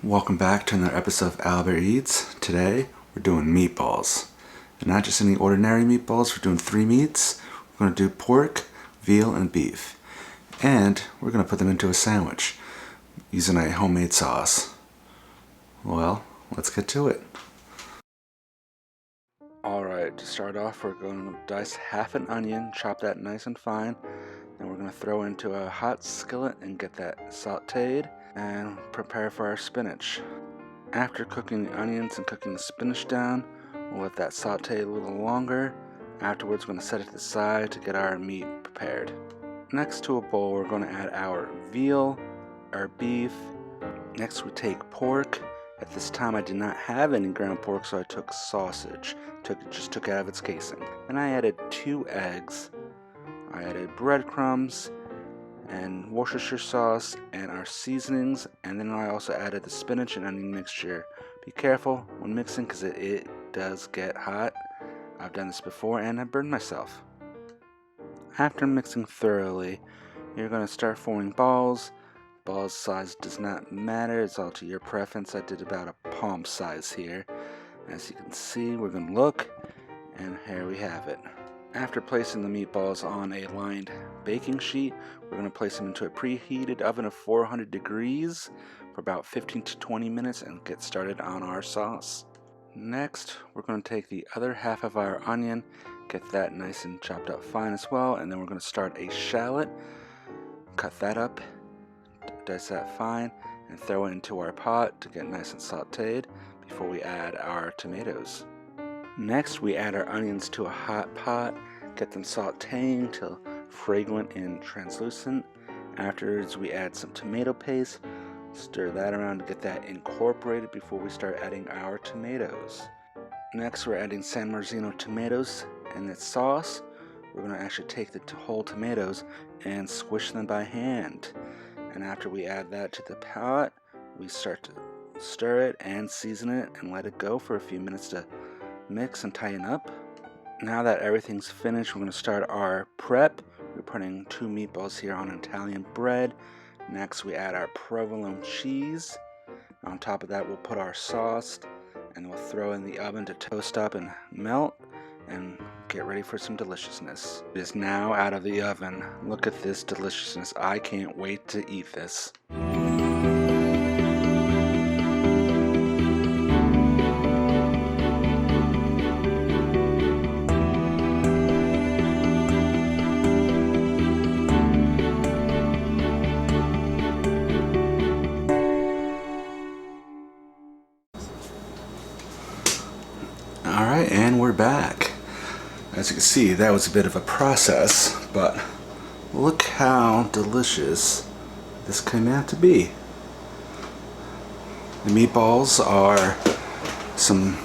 Welcome back to another episode of Albear Eats. Today we're doing meatballs. And not just any ordinary meatballs, we're doing 3 meats. We're going to do pork, veal, and beef. And we're going to put them into a sandwich using a homemade sauce. Well, let's get to it. Alright, to start off we're going to dice half an onion, chop that nice and fine. Then we're going to throw into a hot skillet and get that sautéed and prepare for our spinach. After cooking the onions and cooking the spinach down, we'll let that saute a little longer. Afterwards, we're going to set it to the side to get our meat prepared. Next to a bowl, we're going to add our veal, our beef. Next, we take pork. At this time, I did not have any ground pork, so I took sausage. Just took it out of its casing. Then I added 2 eggs. I added breadcrumbs and Worcestershire sauce and our seasonings, and then I also added the spinach and onion mixture. Be careful when mixing because it does get hot. I've done this before and I burned myself. After mixing thoroughly, you're going to start forming balls. Balls size does not matter, it's all to your preference. I did about a palm size here. As you can see, we're going to look, and here we have it. After placing the meatballs on a lined baking sheet, we're going to place them into a preheated oven of 400 degrees for about 15 to 20 minutes and get started on our sauce. Next, we're going to take the other half of our onion, get that nice and chopped up fine as well, and then we're going to start a shallot, cut that up, dice that fine, and throw it into our pot to get nice and sauteed before we add our tomatoes. Next, we add our onions to a hot pot, get them sauteing till fragrant and translucent. Afterwards, we add some tomato paste, stir that around to get that incorporated before we start adding our tomatoes. Next, we're adding San Marzano tomatoes in its sauce. We're going to actually take the whole tomatoes and squish them by hand. And after we add that to the pot, we start to stir it and season it and let it go for a few minutes to mix and tighten up. Now that everything's finished, we're going to start our prep. We're putting 2 meatballs here on Italian bread. Next, we add our provolone cheese. On top of that, we'll put our sauce, and we'll throw in the oven to toast up and melt and get ready for some deliciousness. It is now out of the oven. Look at this deliciousness. I can't wait to eat this. Alright, and we're back. As you can see, that was a bit of a process, but look how delicious this came out to be. The meatballs are some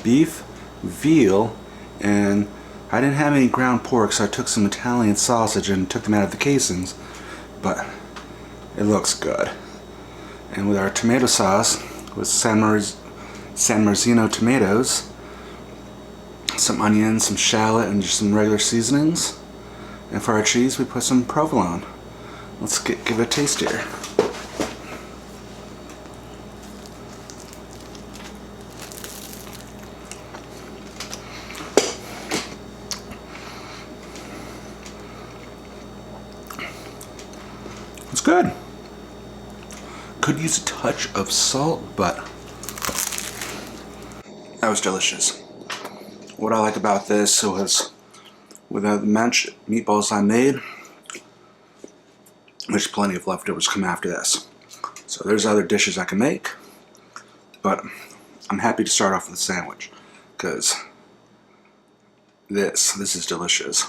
beef, veal, and I didn't have any ground pork, so I took some Italian sausage and took them out of the casings, but it looks good. And with our tomato sauce, with San Marzano tomatoes, some onions, some shallot, and just some regular seasonings. And for our cheese, we put some provolone. Let's give it a taste here. It's good. Could use a touch of salt, but that was delicious. What I like about this was with the mashed meatballs I made, there's plenty of leftovers come after this. So there's other dishes I can make, but I'm happy to start off with a sandwich because this is delicious.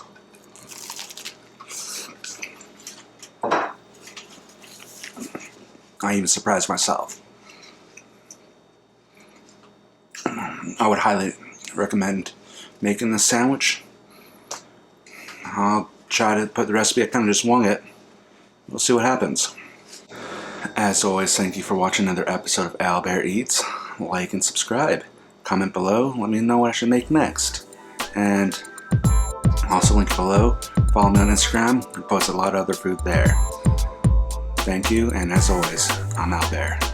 I even surprised myself. I would highly recommend making this sandwich. I'll try to put the recipe, I kind of just wung it. We'll see what happens. As always, thank you for watching another episode of Albear Eats. Like and subscribe. Comment below, let me know what I should make next. And also link below, follow me on Instagram, I post a lot of other food there. Thank you, and as always, I'm Albear.